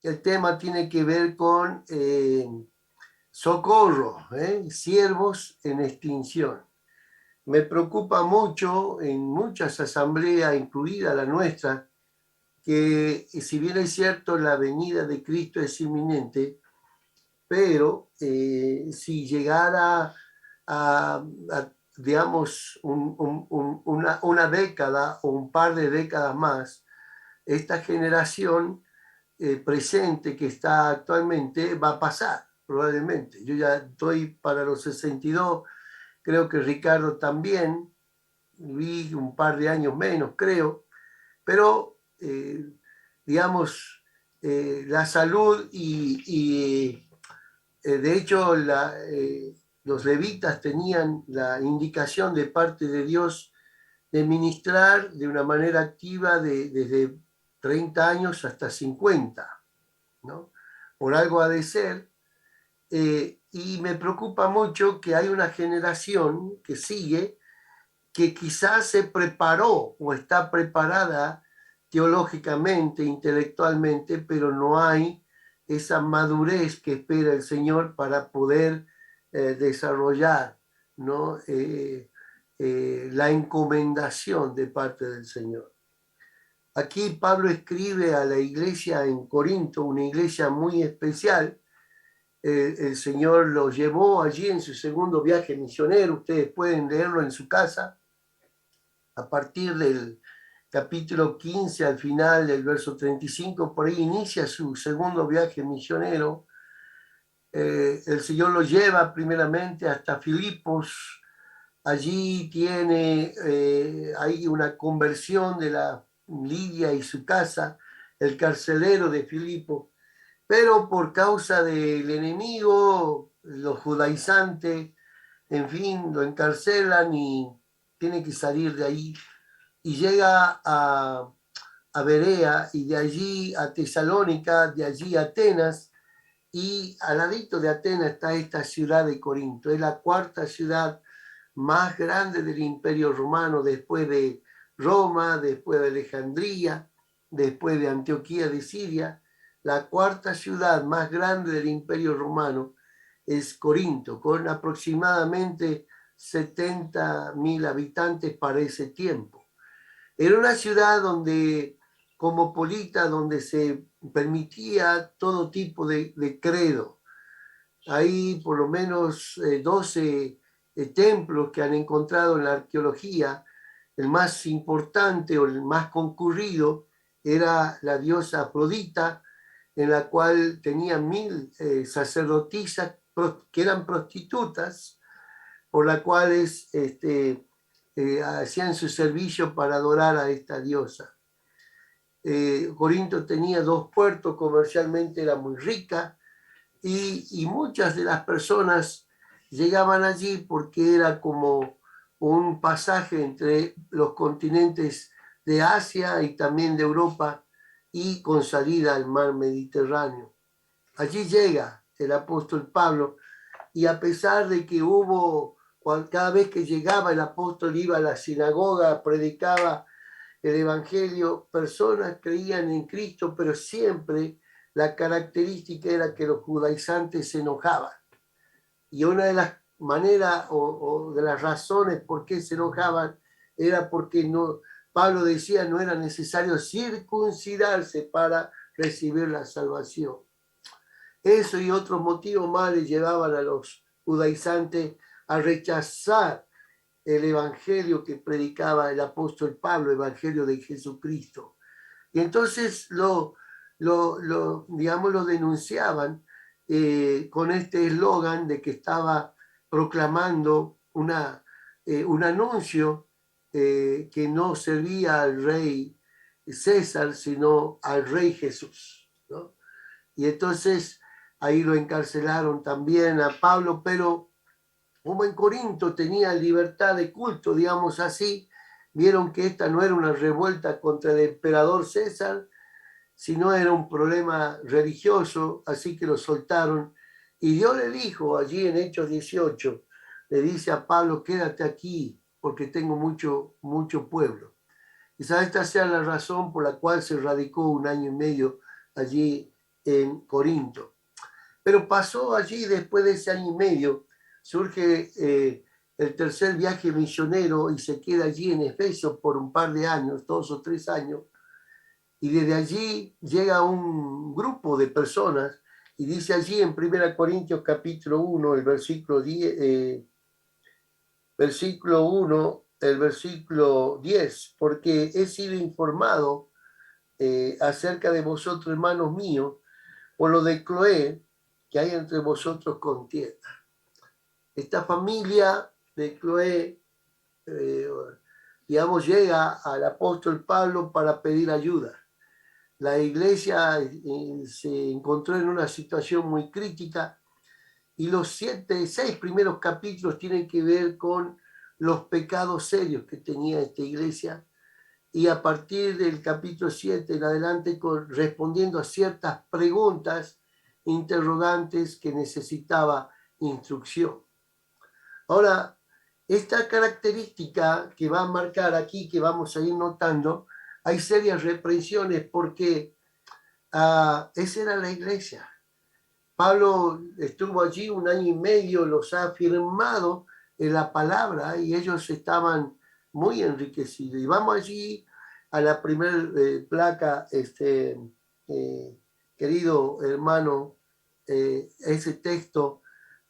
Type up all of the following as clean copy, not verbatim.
El tema tiene que ver con socorro, siervos en extinción. Me preocupa mucho en muchas asambleas, incluida la nuestra, que si bien es cierto la venida de Cristo es inminente, pero si llegara digamos, una década o un par de décadas más, esta generación presente que está actualmente va a pasar, probablemente. Yo ya estoy para los 62, creo que Ricardo también, vi un par de años menos, creo, pero digamos, la salud de hecho los levitas tenían la indicación de parte de Dios de ministrar de una manera activa desde 30 años hasta 50, ¿no? Por algo ha de ser. Y me preocupa mucho que hay una generación que sigue, que quizás se preparó o está preparada teológicamente, intelectualmente, pero no hay esa madurez que espera el Señor para poder desarrollar, ¿no? La encomendación de parte del Señor. Aquí Pablo escribe a la iglesia en Corinto, una iglesia muy especial. El Señor lo llevó allí en su segundo viaje misionero. Ustedes pueden leerlo en su casa. A partir del capítulo 15 al final del verso 35, por ahí inicia su segundo viaje misionero. El Señor lo lleva primeramente hasta Filipos. Allí hay una conversión de la Lidia y su casa, el carcelero de Filipo, pero por causa del enemigo, los judaizantes, en fin, lo encarcelan y tiene que salir de ahí. Y llega a Berea y de allí a Tesalónica, de allí a Atenas, y al ladito de Atenas está esta ciudad de Corinto. Es la cuarta ciudad más grande del Imperio Romano, después de Roma, después de Alejandría, después de Antioquía de Siria. La cuarta ciudad más grande del Imperio Romano es Corinto, con aproximadamente 70.000 habitantes para ese tiempo. Era una ciudad donde, cosmopolita, donde se permitía todo tipo de credo. Hay por lo menos 12 templos que han encontrado en la arqueología. El más importante o el más concurrido era la diosa Afrodita, en la cual tenía 1.000 sacerdotisas que eran prostitutas, por las cuales hacían su servicio para adorar a esta diosa. Corinto tenía 2 puertos, comercialmente era muy rica, y muchas de las personas llegaban allí porque era como un pasaje entre los continentes de Asia y también de Europa, y con salida al mar Mediterráneo. Allí llega el apóstol Pablo, y a pesar de que cada vez que llegaba el apóstol iba a la sinagoga, predicaba el evangelio, personas creían en Cristo, pero siempre la característica era que los judaizantes se enojaban. Y una de las maneras o de las razones por qué se enojaban era porque Pablo decía no era necesario circuncidarse para recibir la salvación. Eso y otros motivos más le llevaban a los judaizantes a rechazar el evangelio que predicaba el apóstol Pablo, el evangelio de Jesucristo. Y entonces digamos, lo denunciaban con este eslogan de que estaba proclamando un anuncio que no servía al rey César, sino al rey Jesús, ¿no? Y entonces ahí lo encarcelaron también a Pablo, pero como en Corinto tenía libertad de culto, digamos así, vieron que esta no era una revuelta contra el emperador César, sino era un problema religioso, así que lo soltaron. Y Dios le dijo allí en Hechos 18, le dice a Pablo, quédate aquí, porque tengo mucho pueblo. Quizás esta sea la razón por la cual se radicó 1 año y medio allí en Corinto. Pero pasó allí, después de ese año y medio, surge el tercer viaje misionero y se queda allí en Efesios por un par de años, 2 o 3 años, y desde allí llega un grupo de personas y dice allí en 1 Corintios capítulo 1, el versículo 10, versículo 1, el versículo 10, porque he sido informado acerca de vosotros, hermanos míos, por lo de Cloé, que hay entre vosotros contienda. Esta familia de Cloé, digamos, llega al apóstol Pablo para pedir ayuda. La iglesia se encontró en una situación muy crítica y los 6 primeros capítulos tienen que ver con los pecados serios que tenía esta iglesia, y a partir del capítulo 7 en adelante respondiendo a ciertas preguntas interrogantes que necesitaba instrucción. Ahora, esta característica que va a marcar aquí, que vamos a ir notando, hay serias reprensiones porque esa era la iglesia. Pablo estuvo allí 1 año y medio, los ha afirmado en la palabra y ellos estaban muy enriquecidos. Y vamos allí a la primera placa, querido hermano, ese texto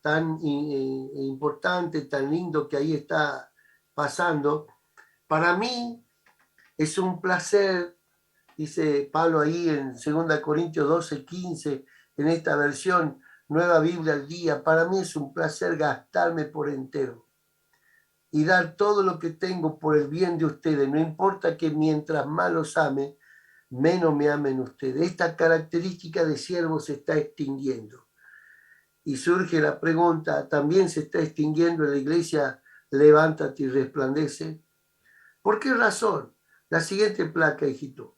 tan importante, tan lindo que ahí está pasando. Para mí es un placer, dice Pablo ahí en 2 Corintios 12:15, en esta versión Nueva Biblia al Día, para mí es un placer gastarme por entero y dar todo lo que tengo por el bien de ustedes. No importa que mientras más los ame, menos me amen ustedes. Esta característica de siervo se está extinguiendo. Y surge la pregunta, ¿también se está extinguiendo en la iglesia Levántate y Resplandece? ¿Por qué razón? La siguiente placa, hijito.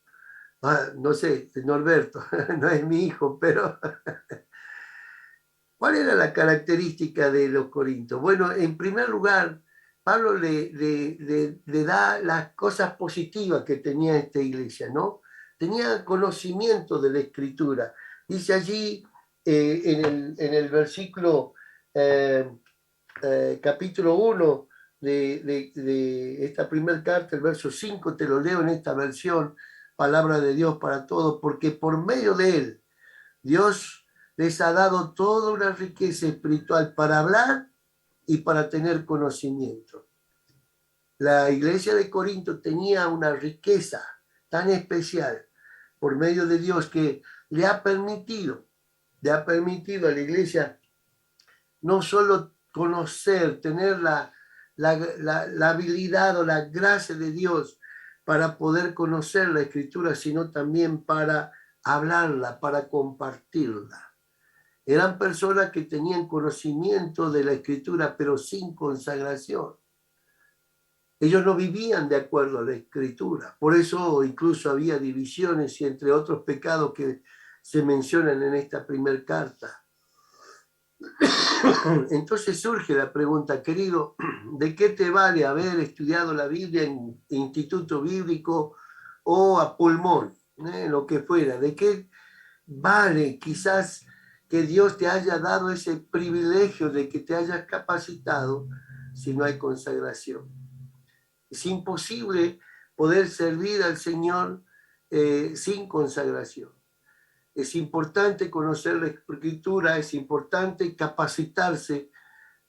No sé, Norberto, no es mi hijo, pero ¿cuál era la característica de los corintios? Bueno, en primer lugar, Pablo le da las cosas positivas que tenía esta iglesia, ¿no? Tenía conocimiento de la escritura. Dice allí en el versículo capítulo 1 de esta primera carta, el verso 5, te lo leo en esta versión, palabra de Dios para todos, porque por medio de él, Dios les ha dado toda una riqueza espiritual para hablar y para tener conocimiento. La iglesia de Corinto tenía una riqueza tan especial por medio de Dios que le ha permitido a la iglesia no solo conocer, tener la habilidad o la gracia de Dios para poder conocer la escritura, sino también para hablarla, para compartirla. Eran personas que tenían conocimiento de la escritura, pero sin consagración. Ellos no vivían de acuerdo a la escritura. Por eso incluso había divisiones y entre otros pecados que se mencionan en esta primera carta. Entonces surge la pregunta, querido, ¿de qué te vale haber estudiado la Biblia en instituto bíblico o a pulmón, lo que fuera? ¿De qué vale quizás que Dios te haya dado ese privilegio de que te hayas capacitado si no hay consagración? Es imposible poder servir al Señor sin consagración. Es importante conocer la escritura, es importante capacitarse.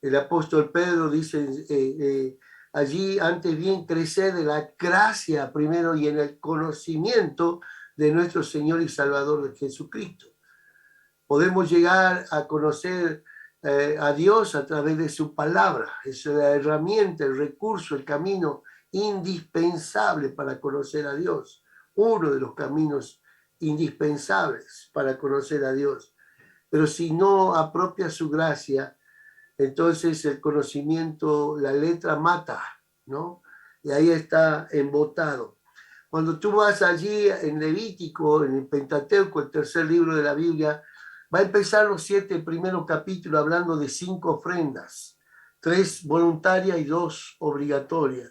El apóstol Pedro dice allí, antes bien crecer de la gracia primero y en el conocimiento de nuestro Señor y Salvador de Jesucristo. Podemos llegar a conocer a Dios a través de su palabra. Es la herramienta, el recurso, el camino indispensable para conocer a Dios. Uno de los caminos indispensables para conocer a Dios. Pero si no apropia su gracia, entonces el conocimiento, la letra mata, ¿no? Y ahí está embotado. Cuando tú vas allí en Levítico, en el Pentateuco, el tercer libro de la Biblia, va a empezar los 7 primeros capítulos hablando de 5 ofrendas. 3 voluntarias y 2 obligatorias.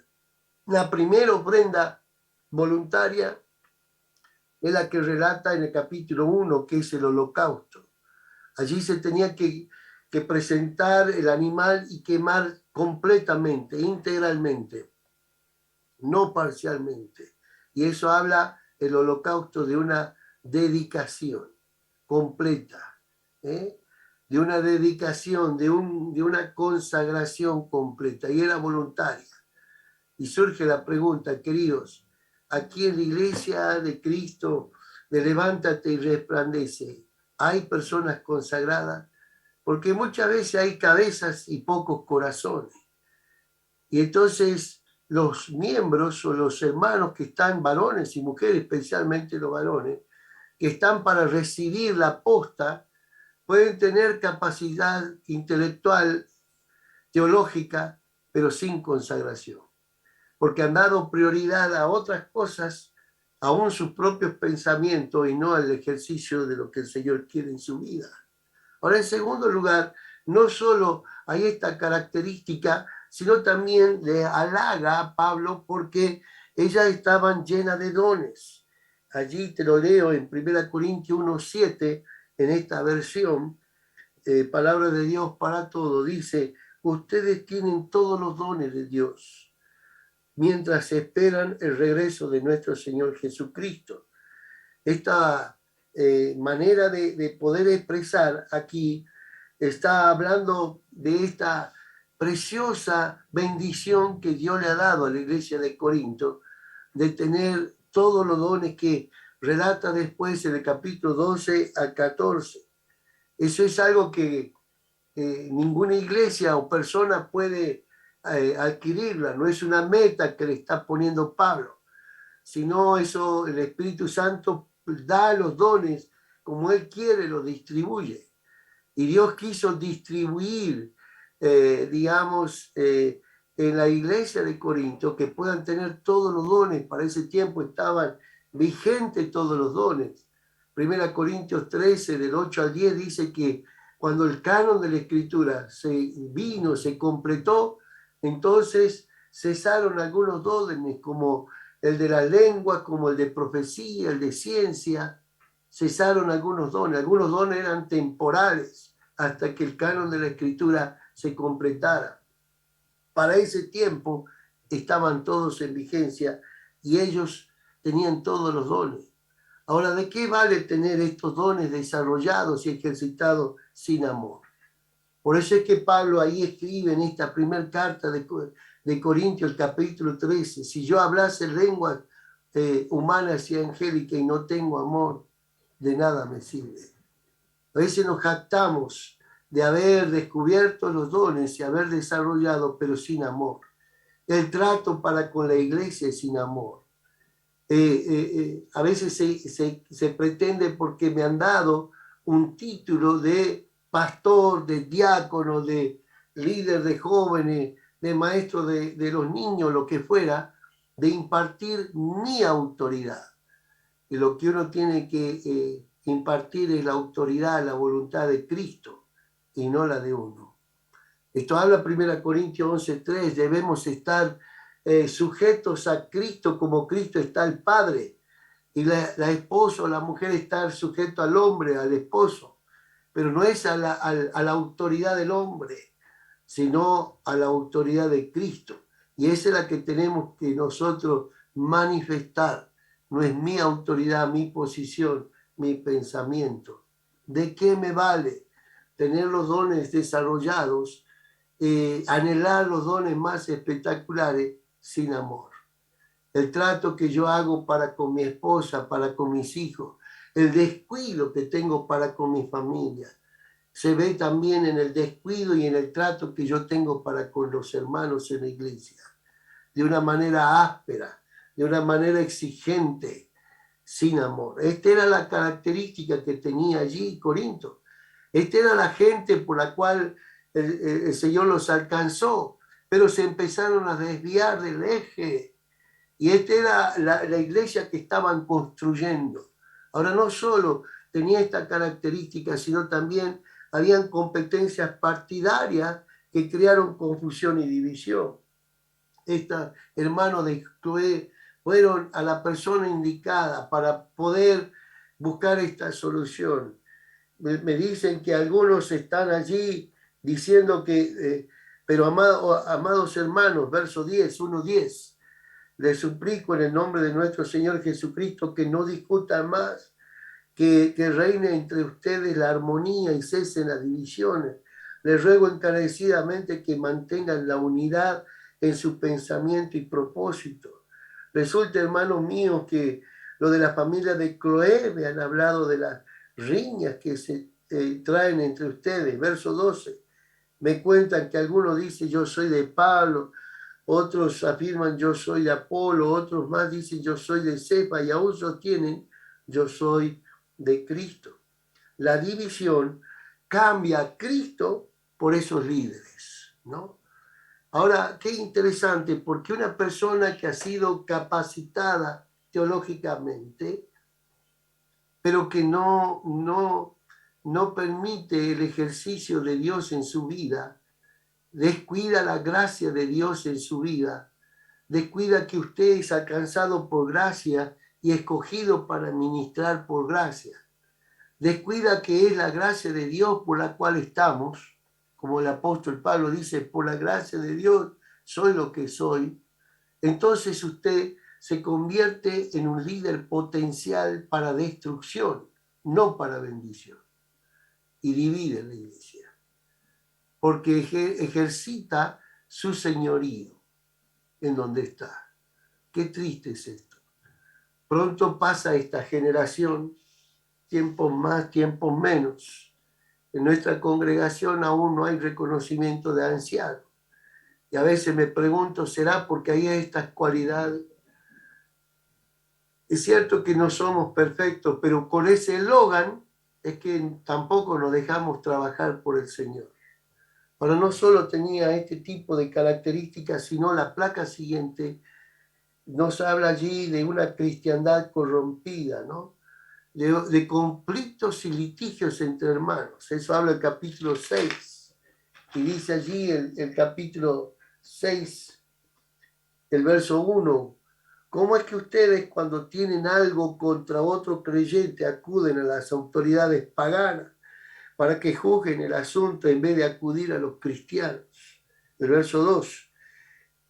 La primera ofrenda voluntaria es la que relata en el capítulo 1, que es el holocausto. Allí se tenía que presentar el animal y quemar completamente, integralmente, no parcialmente. Y eso habla el holocausto de una dedicación completa, ¿eh? De una dedicación, de una consagración completa, y era voluntaria. Y surge la pregunta, queridos, aquí en la iglesia de Cristo, de Levántate y Resplandece, ¿hay personas consagradas? Porque muchas veces hay cabezas y pocos corazones. Y entonces los miembros o los hermanos que están, varones y mujeres, especialmente los varones, que están para recibir la posta, pueden tener capacidad intelectual, teológica, pero sin consagración, porque han dado prioridad a otras cosas, aún sus propios pensamientos, y no al ejercicio de lo que el Señor quiere en su vida. Ahora, en segundo lugar, no solo hay esta característica, sino también le halaga a Pablo porque ellas estaban llenas de dones. Allí te lo leo en 1 Corintios 1:7, en esta versión, Palabra de Dios para todo, dice: ustedes tienen todos los dones de Dios mientras esperan el regreso de nuestro Señor Jesucristo. Esta manera de poder expresar aquí está hablando de esta preciosa bendición que Dios le ha dado a la iglesia de Corinto, de tener todos los dones que relata después en el capítulo 12 al 14. Eso es algo que ninguna iglesia o persona puede adquirirla, no es una meta que le está poniendo Pablo, sino eso el Espíritu Santo da los dones como Él quiere, los distribuye. Y Dios quiso distribuir, en la iglesia de Corinto, que puedan tener todos los dones. Para ese tiempo estaban vigentes todos los dones. 1 Corintios 13, del 8 al 10, dice que cuando el canon de la Escritura se completó, entonces cesaron algunos dones, como el de la lengua, como el de profecía, el de ciencia. Cesaron algunos dones eran temporales hasta que el canon de la Escritura se completara. Para ese tiempo estaban todos en vigencia y ellos tenían todos los dones. Ahora, ¿de qué vale tener estos dones desarrollados y ejercitados sin amor? Por eso es que Pablo ahí escribe en esta primera carta de Corintios, el capítulo 13, si yo hablase lenguas humanas y angélicas y no tengo amor, de nada me sirve. A veces nos jactamos de haber descubierto los dones y haber desarrollado, pero sin amor. El trato para con la iglesia es sin amor. A veces se pretende, porque me han dado un título de pastor, de diácono, de líder de jóvenes, de maestro de los niños, lo que fuera, de impartir mi autoridad. Y lo que uno tiene que impartir es la autoridad, la voluntad de Cristo y no la de uno. Esto habla 1 Corintios 11:3, debemos estar sujetos a Cristo como Cristo está al Padre, y la esposa o la mujer estar sujeto al hombre, al esposo, pero no es a la autoridad del hombre, sino a la autoridad de Cristo. Y esa es la que tenemos que nosotros manifestar. No es mi autoridad, mi posición, mi pensamiento. ¿De qué me vale tener los dones desarrollados, anhelar los dones más espectaculares sin amor? El trato que yo hago para con mi esposa, para con mis hijos, el descuido que tengo para con mi familia, se ve también en el descuido y en el trato que yo tengo para con los hermanos en la iglesia, de una manera áspera, de una manera exigente, sin amor. Esta era la característica que tenía allí Corinto. Esta era la gente por la cual el Señor los alcanzó, pero se empezaron a desviar del eje. Y esta era la iglesia que estaban construyendo. Ahora, no solo tenía esta característica, sino también habían competencias partidarias que crearon confusión y división. Estos hermanos de Cloé fueron a la persona indicada para poder buscar esta solución. Me dicen que algunos están allí diciendo que, pero amados hermanos, verso 10, 1:10, les suplico en el nombre de nuestro Señor Jesucristo que no discutan más, que reine entre ustedes la armonía y cesen las divisiones. Les ruego encarecidamente que mantengan la unidad en su pensamiento y propósito. Resulta, hermanos míos, que lo de la familia de Cloé me han hablado de las riñas que se traen entre ustedes. Verso 12. Me cuentan que algunos dicen yo soy de Pablo, otros afirman yo soy de Apolo, otros más dicen yo soy de Cefa y aún sostienen yo soy de Cristo. La división cambia a Cristo por esos líderes, ¿no? Ahora, qué interesante, porque una persona que ha sido capacitada teológicamente, pero que no permite el ejercicio de Dios en su vida, descuida la gracia de Dios en su vida, descuida que usted es alcanzado por gracia y escogido para ministrar por gracia, descuida que es la gracia de Dios por la cual estamos, como el apóstol Pablo dice, por la gracia de Dios soy lo que soy, entonces usted se convierte en un líder potencial para destrucción, no para bendición, y divide la iglesia, porque ejercita su señorío en donde está. Qué triste es esto. Pronto pasa esta generación, tiempos más, tiempos menos. En nuestra congregación aún no hay reconocimiento de ancianos. Y a veces me pregunto, ¿será porque hay estas cualidades? Es cierto que no somos perfectos, pero con ese eslogan es que tampoco nos dejamos trabajar por el Señor. Ahora, no solo tenía este tipo de características, sino la placa siguiente nos habla allí de una cristiandad corrompida, ¿no? De conflictos y litigios entre hermanos. Eso habla el capítulo 6. Y dice allí el capítulo 6, el verso 1, ¿cómo es que ustedes cuando tienen algo contra otro creyente acuden a las autoridades paganas para que juzguen el asunto en vez de acudir a los cristianos? El verso 2,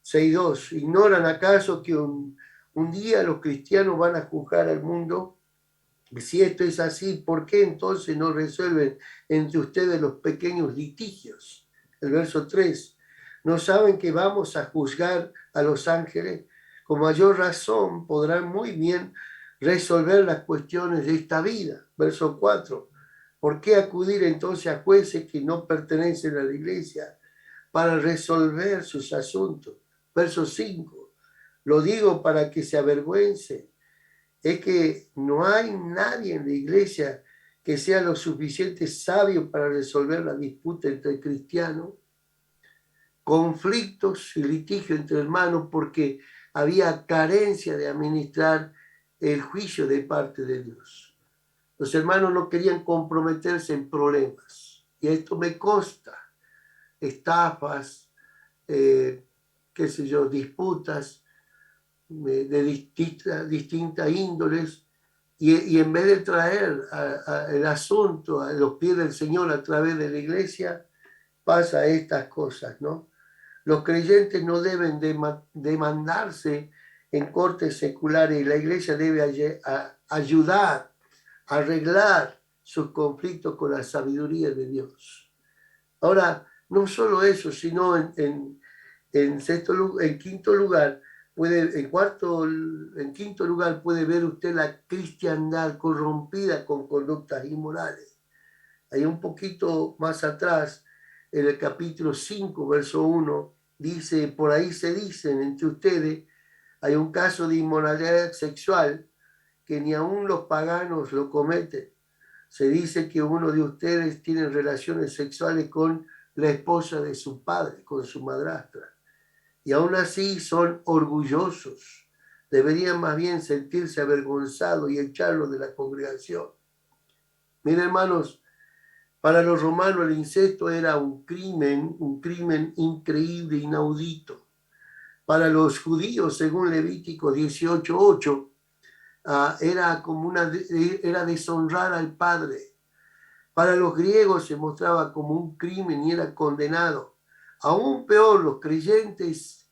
6:2, ¿ignoran acaso que un día los cristianos van a juzgar al mundo? Si esto es así, ¿por qué entonces no resuelven entre ustedes los pequeños litigios? El verso 3, ¿no saben que vamos a juzgar a los ángeles? Con mayor razón podrán muy bien resolver las cuestiones de esta vida. Verso 4, ¿por qué acudir entonces a jueces que no pertenecen a la iglesia para resolver sus asuntos? Verso 5, lo digo para que se avergüencen. Es que no hay nadie en la iglesia que sea lo suficiente sabio para resolver la disputa entre cristianos, conflictos y litigios entre hermanos, porque había carencia de administrar el juicio de parte de Dios. Los hermanos no querían comprometerse en problemas, y esto me consta, estafas, qué sé yo, disputas de distintas índoles, y en vez de traer el asunto a los pies del Señor a través de la iglesia, pasa estas cosas, ¿no? Los creyentes no deben demandarse en cortes seculares y la iglesia debe ayudar a arreglar sus conflictos con la sabiduría de Dios. Ahora, no solo eso, sino en quinto lugar, en quinto lugar puede ver usted la cristiandad corrompida con conductas inmorales. Ahí un poquito más atrás, en el capítulo 5, verso 1, dice, por ahí se dicen entre ustedes, hay un caso de inmoralidad sexual que ni aun los paganos lo cometen. Se dice que uno de ustedes tiene relaciones sexuales con la esposa de su padre, con su madrastra. Y aún así son orgullosos. Deberían más bien sentirse avergonzados y echarlos de la congregación. Miren, hermanos, Para los romanos el incesto era un crimen increíble, inaudito. Para los judíos, según Levítico 18:8, era como era deshonrar al padre. Para los griegos se mostraba como un crimen y era condenado. Aún peor, los creyentes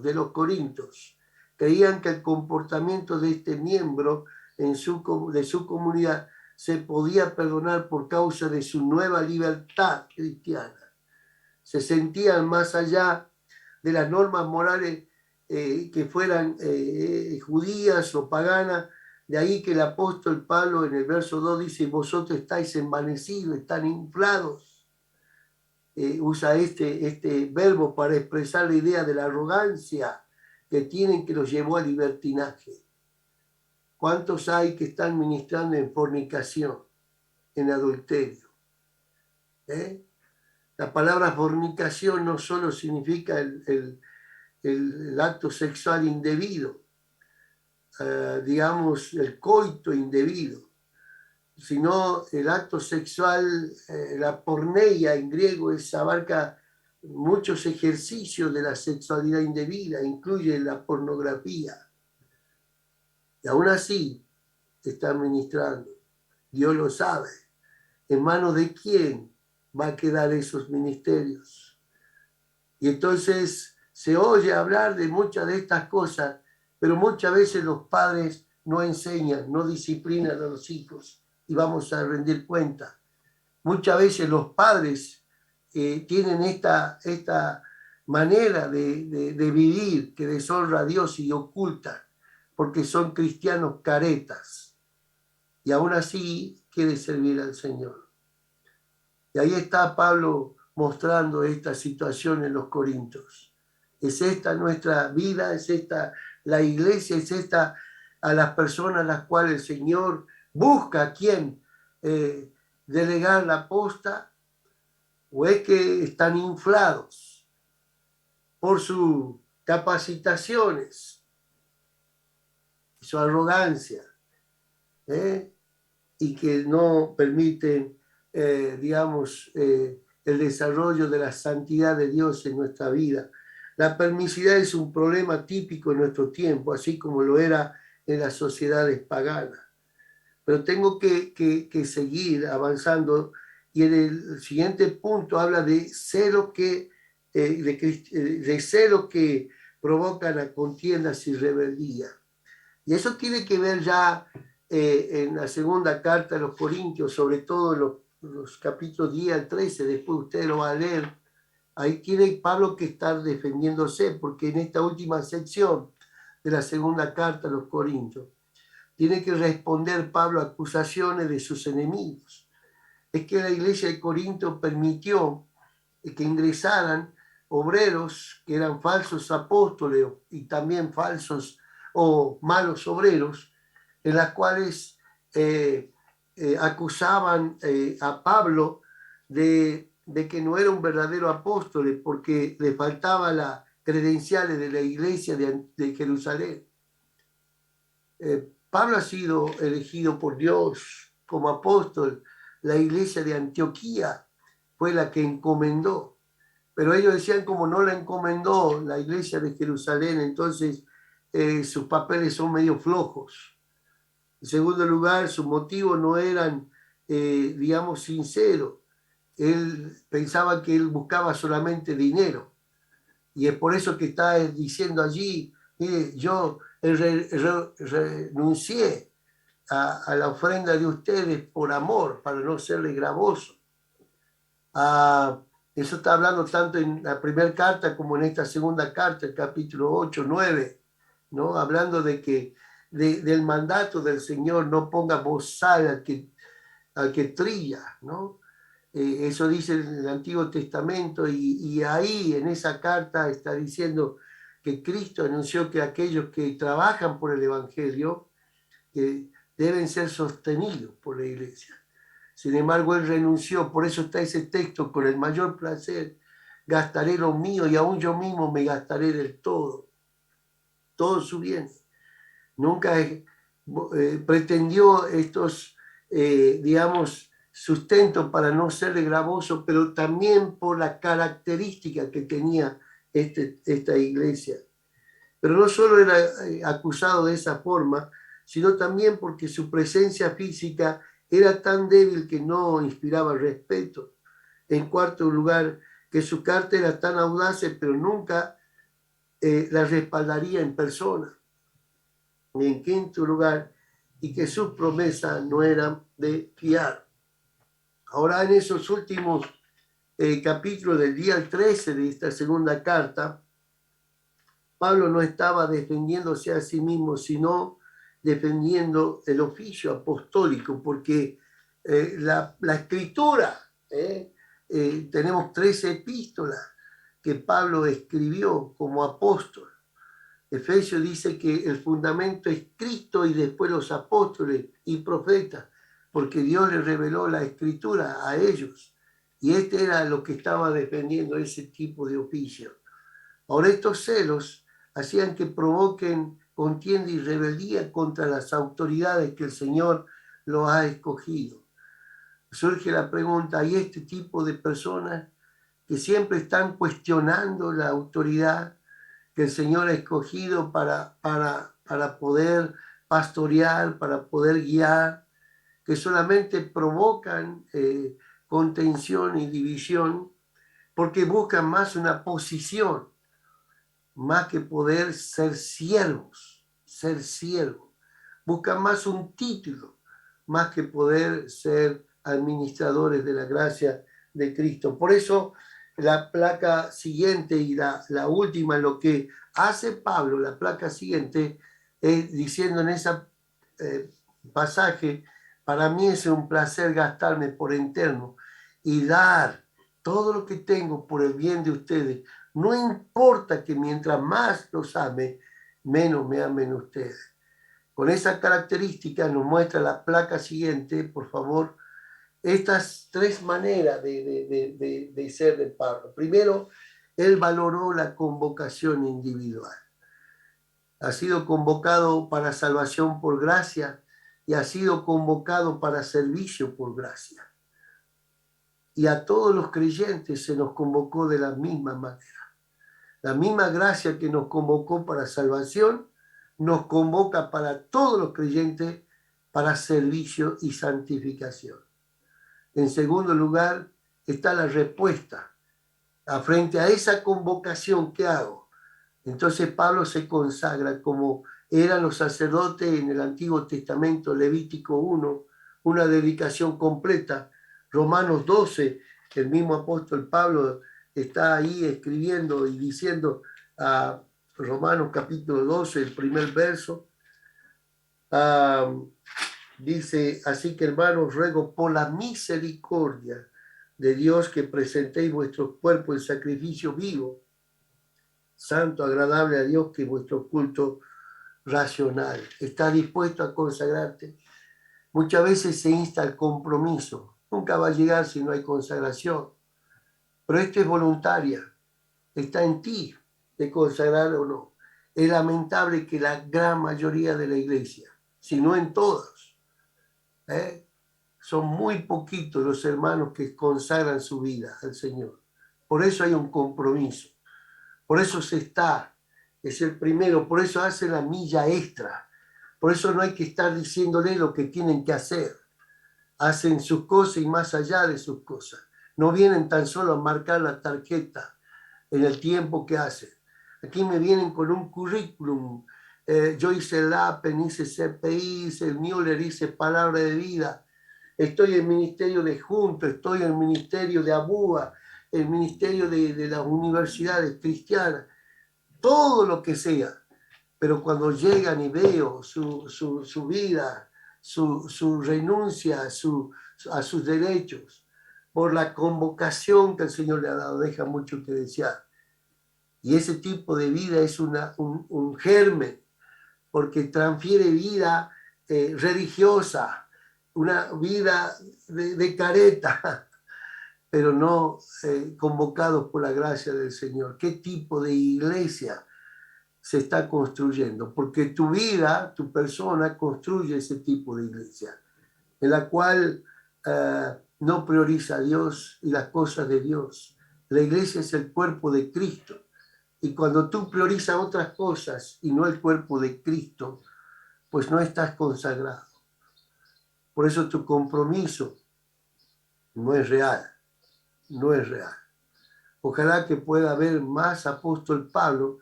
de los corintios creían que el comportamiento de este miembro de su comunidad se podía perdonar por causa de su nueva libertad cristiana. Se sentían más allá de las normas morales que fueran judías o paganas. De ahí que el apóstol Pablo en el verso 2 dice: vosotros estáis envanecidos, están inflados. Usa este verbo para expresar la idea de la arrogancia que tienen, que los llevó al libertinaje. ¿Cuántos hay que están ministrando en fornicación, en adulterio? La palabra fornicación no solo significa el acto sexual indebido, digamos, el coito indebido, sino el acto sexual, la porneia en griego, abarca muchos ejercicios de la sexualidad indebida, incluye la pornografía. Y aún así está ministrando. Dios lo sabe. ¿En manos de quién va a quedar esos ministerios? Y entonces se oye hablar de muchas de estas cosas, pero muchas veces los padres no enseñan, no disciplinan a los hijos, y vamos a rendir cuenta. Muchas veces los padres tienen esta manera de vivir que deshonra a Dios y oculta, porque son cristianos caretas, y aún así quiere servir al Señor. Y ahí está Pablo mostrando esta situación en los Corintios. Es esta nuestra vida, es esta la iglesia, es esta a las personas a las cuales el Señor busca a quien delegar la posta, o es que están inflados por sus capacitaciones, su arrogancia, y que no permiten, digamos, el desarrollo de la santidad de Dios en nuestra vida. La permisividad es un problema típico en nuestro tiempo, así como lo era en las sociedades paganas. Pero tengo que seguir avanzando, y en el siguiente punto habla de celos de celos que provocan a contiendas y rebeldía. Y eso tiene que ver ya en la segunda carta de los Corintios, sobre todo en los capítulos 10 al 13, después usted lo va a leer. Ahí tiene Pablo que estar defendiéndose, porque en esta última sección de la segunda carta a los Corintios tiene que responder Pablo a acusaciones de sus enemigos. Es que la iglesia de Corinto permitió que ingresaran obreros que eran falsos apóstoles y también falsos o malos obreros, en las cuales acusaban a Pablo de que no era un verdadero apóstol porque le faltaba las credenciales de la iglesia de Jerusalén. Pablo ha sido elegido por Dios como apóstol. La iglesia de Antioquía fue la que encomendó, pero ellos decían, como no la encomendó la iglesia de Jerusalén, entonces sus papeles son medio flojos. En segundo lugar, sus motivos no eran, digamos, sinceros. Él pensaba que él buscaba solamente dinero, y es por eso que está diciendo allí: mire, yo renuncié a la ofrenda de ustedes por amor, para no serle gravoso. Eso está hablando tanto en la primera carta como en esta segunda carta, el capítulo 8, 9, ¿no? Hablando de que del mandato del Señor: no ponga bozal al que trilla, ¿no? Eso dice en el Antiguo Testamento, y ahí en esa carta está diciendo que Cristo anunció que aquellos que trabajan por el Evangelio que deben ser sostenidos por la iglesia. Sin embargo, él renunció. Por eso está ese texto: con el mayor placer gastaré lo mío, y aún yo mismo me gastaré del todo su bien. Nunca pretendió estos, digamos, sustento para no ser gravoso, pero también por la característica que tenía esta iglesia. Pero no solo era acusado de esa forma, sino también porque su presencia física era tan débil que no inspiraba respeto. En cuarto lugar, que su carta era tan audaz, pero nunca la respaldaría en persona. En quinto lugar, y que sus promesas no eran de fiar. Ahora en esos últimos capítulos del día 13 de esta segunda carta, Pablo no estaba defendiéndose a sí mismo, sino defendiendo el oficio apostólico, porque la escritura, tenemos 13 epístolas que Pablo escribió como apóstol. Efesios dice que el fundamento es Cristo y después los apóstoles y profetas, porque Dios les reveló la escritura a ellos. Y este era lo que estaba defendiendo ese tipo de oficio. Ahora estos celos hacían que provoquen contienda y rebeldía contra las autoridades que el Señor los ha escogido. Surge la pregunta, ¿hay este tipo de personas que siempre están cuestionando la autoridad que el Señor ha escogido para poder pastorear, para poder guiar, que solamente provocan contención y división porque buscan más una posición, más que poder ser siervos, buscan más un título, más que poder ser administradores de la gracia de Cristo. Por eso la placa siguiente y la última, lo que hace Pablo, la placa siguiente, es diciendo en ese pasaje, para mí es un placer gastarme por entero y dar todo lo que tengo por el bien de ustedes. No importa que mientras más los ame, menos me amen ustedes. Con esa característica nos muestra la placa siguiente, por favor, estas tres maneras de ser de Pablo. Primero, él valoró la convocación individual. Ha sido convocado para salvación por gracia y ha sido convocado para servicio por gracia. Y a todos los creyentes se nos convocó de la misma manera. La misma gracia que nos convocó para salvación, nos convoca para todos los creyentes para servicio y santificación. En segundo lugar, está la respuesta. Frente a esa convocación que hago, entonces Pablo se consagra como eran los sacerdotes en el Antiguo Testamento, Levítico 1, una dedicación completa. Romanos 12, el mismo apóstol Pablo está ahí escribiendo y diciendo a Romanos capítulo 12, el primer verso, dice, así que hermanos, ruego por la misericordia de Dios que presentéis vuestros cuerpos en sacrificio vivo, santo, agradable a Dios, que es vuestro culto racional. ¿Estás dispuesto a consagrarte? Muchas veces se insta al compromiso. Nunca va a llegar si no hay consagración. Pero esto es voluntaria. Está en ti de consagrar o no. Es lamentable que la gran mayoría de la iglesia, si no en todos, son muy poquitos los hermanos que consagran su vida al Señor. Por eso hay un compromiso. Por eso es el primero, por eso hace la milla extra. Por eso no hay que estar diciéndole lo que tienen que hacer. Hacen sus cosas y más allá de sus cosas. No vienen tan solo a marcar la tarjeta en el tiempo que hacen. Aquí me vienen con un currículum. Yo hice el APEN, hice CPI, hice el Müller, hice Palabra de Vida. Estoy en el ministerio de Junto, estoy en el ministerio de Abúa, el ministerio de las universidades cristianas, todo lo que sea. Pero cuando llegan y veo su vida, su renuncia a sus derechos, por la convocación que el Señor le ha dado, deja mucho que desear. Y ese tipo de vida es un germen, porque transfiere vida religiosa, una vida de careta, pero no convocados por la gracia del Señor. ¿Qué tipo de iglesia se está construyendo? Porque tu vida, tu persona, construye ese tipo de iglesia, en la cual no prioriza a Dios y las cosas de Dios. La iglesia es el cuerpo de Cristo. Y cuando tú priorizas otras cosas y no el cuerpo de Cristo, pues no estás consagrado. Por eso tu compromiso no es real, no es real. Ojalá que pueda haber más apóstol Pablo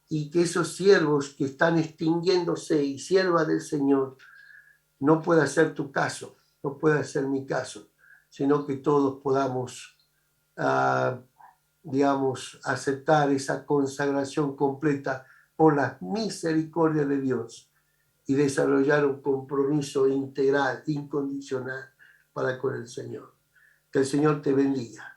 y que esos siervos que están extinguiéndose y siervas del Señor no pueda ser tu caso, no pueda ser mi caso, sino que todos podamos, digamos, aceptar esa consagración completa por la misericordia de Dios y desarrollar un compromiso integral, incondicional para con el Señor. Que el Señor te bendiga.